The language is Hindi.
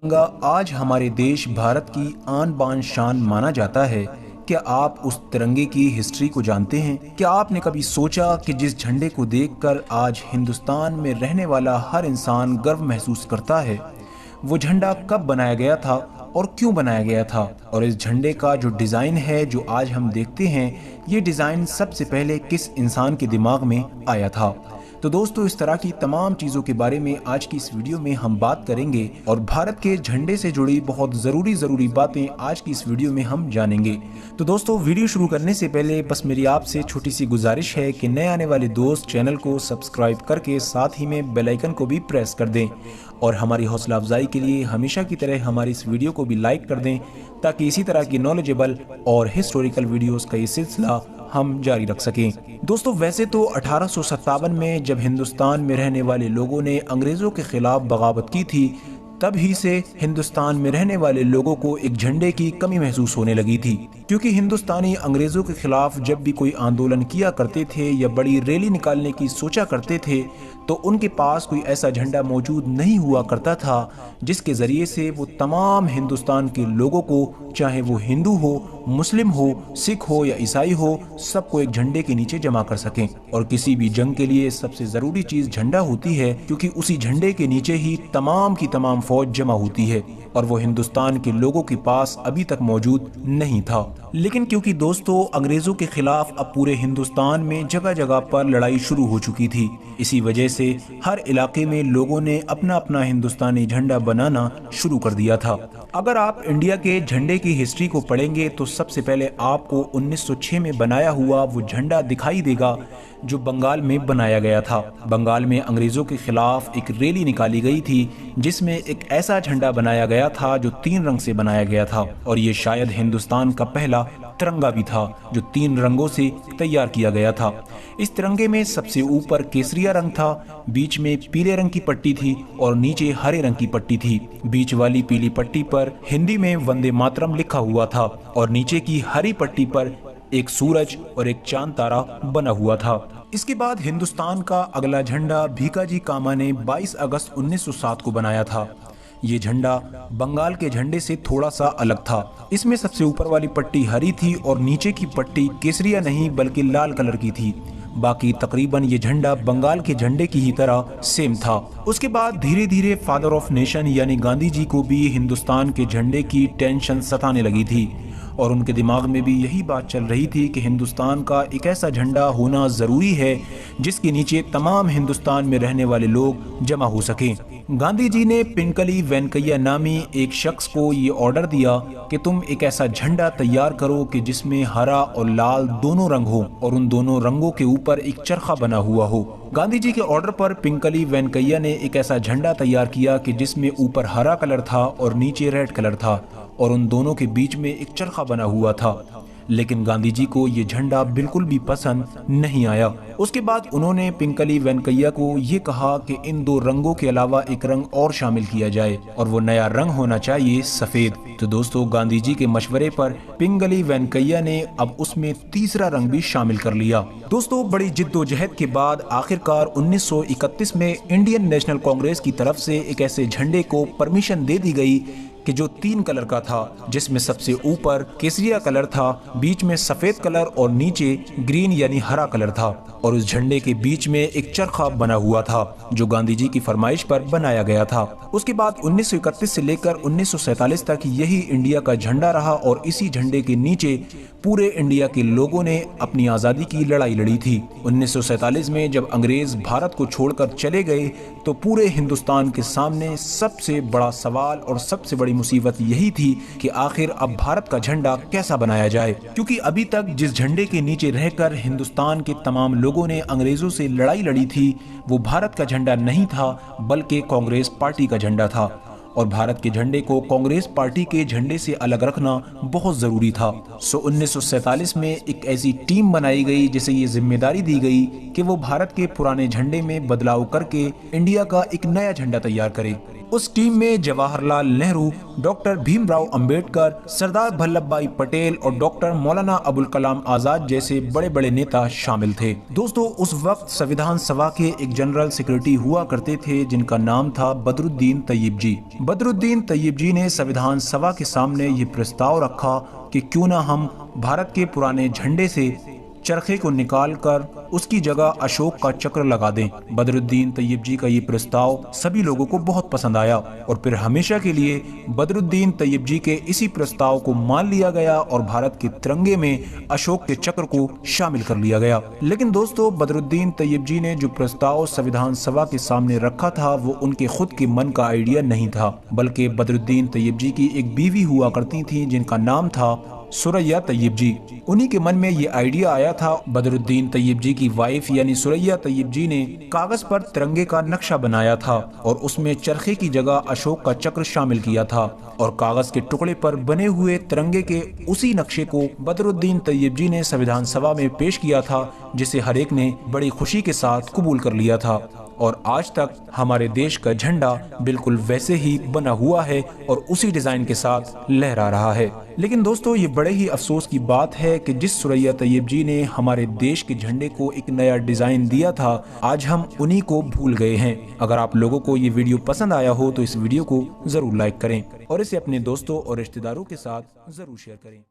तिरंगा आज हमारे देश भारत की आन बान शान माना जाता है। क्या आप उस तिरंगे की हिस्ट्री को जानते हैं? क्या आपने कभी सोचा कि जिस झंडे को देखकर आज हिंदुस्तान में रहने वाला हर इंसान गर्व महसूस करता है, वो झंडा कब बनाया गया था और क्यों बनाया गया था? और इस झंडे का जो डिज़ाइन है जो आज हम देखते हैं, ये डिज़ाइन सबसे पहले किस इंसान के दिमाग में आया था? तो दोस्तों, इस तरह की तमाम चीज़ों के बारे में आज की इस वीडियो में हम बात करेंगे और भारत के झंडे से जुड़ी बहुत ज़रूरी बातें आज की इस वीडियो में हम जानेंगे। तो दोस्तों, वीडियो शुरू करने से पहले बस मेरी आपसे छोटी सी गुजारिश है कि नए आने वाले दोस्त चैनल को सब्सक्राइब करके साथ ही में बेल आइकन को भी प्रेस कर दें और हमारी हौसला अफजाई के लिए हमेशा की तरह हमारी इस वीडियो को भी लाइक कर दें, ताकि इसी तरह की नॉलेजेबल और हिस्टोरिकल वीडियोस का ये सिलसिला हम जारी रख सकें। दोस्तों, वैसे तो 1857 में जब हिंदुस्तान में रहने वाले लोगों ने अंग्रेज़ों के खिलाफ बगावत की थी, तब ही से हिंदुस्तान में रहने वाले लोगों को एक झंडे की कमी महसूस होने लगी थी, क्योंकि हिंदुस्तानी अंग्रेज़ों के खिलाफ जब भी कोई आंदोलन किया करते थे या बड़ी रैली निकालने की सोचा करते थे, तो उनके पास कोई ऐसा झंडा मौजूद नहीं हुआ करता था जिसके ज़रिए से वो तमाम हिंदुस्तान के लोगों को, चाहे वो हिंदू हो, मुस्लिम हो, सिख हो या ईसाई हो, सबको एक झंडे के नीचे जमा कर सकें। और किसी भी जंग के लिए सबसे ज़रूरी चीज़ झंडा होती है, क्योंकि उसी झंडे के नीचे ही तमाम की तमाम फौज जमा होती है, और वो हिंदुस्तान के लोगों के पास अभी तक मौजूद नहीं था। लेकिन क्योंकि दोस्तों, अंग्रेज़ों के खिलाफ अब पूरे हिंदुस्तान में जगह जगह पर लड़ाई शुरू हो चुकी थी, इसी वजह से हर इलाके में लोगों ने अपना अपना हिंदुस्तानी झंडा बनाना शुरू कर दिया था। अगर आप इंडिया के झंडे की हिस्ट्री को पढ़ेंगे तो सबसे पहले आपको 1906 में बनाया हुआ वो झंडा दिखाई देगा जो बंगाल में बनाया गया था। बंगाल में अंग्रेज़ों के खिलाफ एक रैली निकाली गई थी, जिसमें एक ऐसा झंडा बनाया गया था जो 3 रंग से बनाया गया था, और ये शायद हिंदुस्तान का पहला तिरंगा भी था जो 3 रंगों से तैयार किया गया था। इस तिरंगे में सबसे ऊपर केसरिया रंग था, बीच में पीले रंग की पट्टी थी और नीचे हरे रंग की पट्टी थी। बीच वाली पीली पट्टी पर हिंदी में वंदे मातरम लिखा हुआ था और नीचे की हरी पट्टी पर एक सूरज और एक चांद तारा बना हुआ था। इसके बाद हिंदुस्तान का अगला झंडा भीकाजी कामा ने 22 अगस्त 1907 को बनाया था। ये झंडा बंगाल के झंडे से थोड़ा सा अलग था। इसमें सबसे ऊपर वाली पट्टी हरी थी और नीचे की पट्टी केसरिया नहीं बल्कि लाल कलर की थी। बाकी तकरीबन ये झंडा बंगाल के झंडे की ही तरह सेम था। उसके बाद धीरे धीरे फादर ऑफ नेशन यानी गांधी जी को भी हिंदुस्तान के झंडे की टेंशन सताने लगी थी, और उनके दिमाग में भी यही बात चल रही थी कि हिंदुस्तान का एक ऐसा झंडा होना ज़रूरी है जिसके नीचे तमाम हिंदुस्तान में रहने वाले लोग जमा हो सकें। गांधी जी ने पिंकली वेंकैया नामी एक शख्स को ये ऑर्डर दिया कि तुम एक ऐसा झंडा तैयार करो कि जिसमें हरा और लाल दोनों रंग हो और उन दोनों रंगों के ऊपर एक चरखा बना हुआ हो। गांधी जी के ऑर्डर पर पिंकली वेंकैया ने एक ऐसा झंडा तैयार किया कि जिसमें ऊपर हरा कलर था और नीचे रेड कलर था, और उन दोनों के बीच में एक चरखा बना हुआ था। लेकिन गांधी जी को ये झंडा बिल्कुल भी पसंद नहीं आया। उसके बाद उन्होंने पिंकली वेंकैया को ये कहा कि इन 2 रंगों के अलावा एक रंग और शामिल किया जाए, और वो नया रंग होना चाहिए सफेद। तो दोस्तों, गांधी जी के मशवरे पर पिंगली वेंकैया ने अब उसमें तीसरा रंग भी शामिल कर लिया। दोस्तों, बड़ी जिद्दोजहद के बाद आखिरकार 1931 में इंडियन नेशनल कांग्रेस की तरफ से एक ऐसे झंडे को परमिशन दे दी गई कि जो 3 कलर का था, जिसमें सबसे ऊपर केसरिया कलर था, बीच में सफेद कलर और नीचे ग्रीन यानी हरा कलर था, और उस झंडे के बीच में एक चरखा बना हुआ था जो गांधी जी की फरमाइश पर बनाया गया था। उसके बाद 1931 से लेकर 1947 तक यही इंडिया का झंडा रहा, और इसी झंडे के नीचे पूरे इंडिया के लोगों ने अपनी आज़ादी की लड़ाई लड़ी थी। 1947 में जब अंग्रेज भारत को छोड़कर चले गए, तो पूरे हिंदुस्तान के सामने सबसे बड़ा सवाल और सबसे बड़ी मुसीबत यही थी कि आखिर अब भारत का झंडा कैसा बनाया जाए, क्योंकि अभी तक जिस झंडे के नीचे रहकर हिंदुस्तान के तमाम लोगों ने अंग्रेजों से लड़ाई लड़ी थी, वो भारत का झंडा नहीं था बल्कि कांग्रेस पार्टी का झंडा था, और भारत के झंडे को कांग्रेस पार्टी के झंडे से अलग रखना बहुत जरूरी था। 1947 में एक ऐसी टीम बनाई गई जिसे ये जिम्मेदारी दी गई कि वो भारत के पुराने झंडे में बदलाव करके इंडिया का एक नया झंडा तैयार करे। उस टीम में जवाहरलाल नेहरू, डॉक्टर भीमराव अंबेडकर, सरदार वल्लभ भाई पटेल और डॉक्टर मौलाना अबुल कलाम आजाद जैसे बड़े बड़े नेता शामिल थे। दोस्तों, उस वक्त संविधान सभा के एक जनरल सेक्रेटरी हुआ करते थे जिनका नाम था बदरुद्दीन तैयब जी। बदरुद्दीन तैयब जी ने संविधान सभा के सामने ये प्रस्ताव रखा कि क्यों ना हम भारत के पुराने झंडे से चरखे को निकालकर उसकी जगह अशोक का चक्र लगा दें। बदरुद्दीन तैयब जी का ये प्रस्ताव सभी लोगों को बहुत पसंद आया और फिर हमेशा के लिए बदरुद्दीन तैयब जी के इसी प्रस्ताव को मान लिया गया और भारत के तिरंगे में अशोक के चक्र को शामिल कर लिया गया। लेकिन दोस्तों, बदरुद्दीन तैयब जी ने जो प्रस्ताव संविधान सभा के सामने रखा था वो उनके खुद के मन का आइडिया नहीं था, बल्कि बदरुद्दीन तैयब जी की एक बीवी हुआ करती थी जिनका नाम था सुरैया तैयब जी। उन्हीं के मन में ये आइडिया आया था। बदरुद्दीन तैयब जी की वाइफ यानी सुरैया तैयब जी ने कागज पर तिरंगे का नक्शा बनाया था और उसमें चरखे की जगह अशोक का चक्र शामिल किया था और कागज के टुकड़े पर बने हुए तिरंगे के उसी नक्शे को बदरुद्दीन तैयब जी ने संविधान सभा में पेश किया था, जिसे हर एक ने बड़ी खुशी के साथ कबूल कर लिया था और आज तक हमारे देश का झंडा बिल्कुल वैसे ही बना हुआ है और उसी डिजाइन के साथ लहरा रहा है। लेकिन दोस्तों, ये बड़े ही अफसोस की बात है कि जिस सुरैया तैयब जी ने हमारे देश के झंडे को एक नया डिजाइन दिया था, आज हम उन्हीं को भूल गए हैं। अगर आप लोगों को ये वीडियो पसंद आया हो तो इस वीडियो को जरूर लाइक करें और इसे अपने दोस्तों और रिश्तेदारों के साथ जरूर शेयर करें।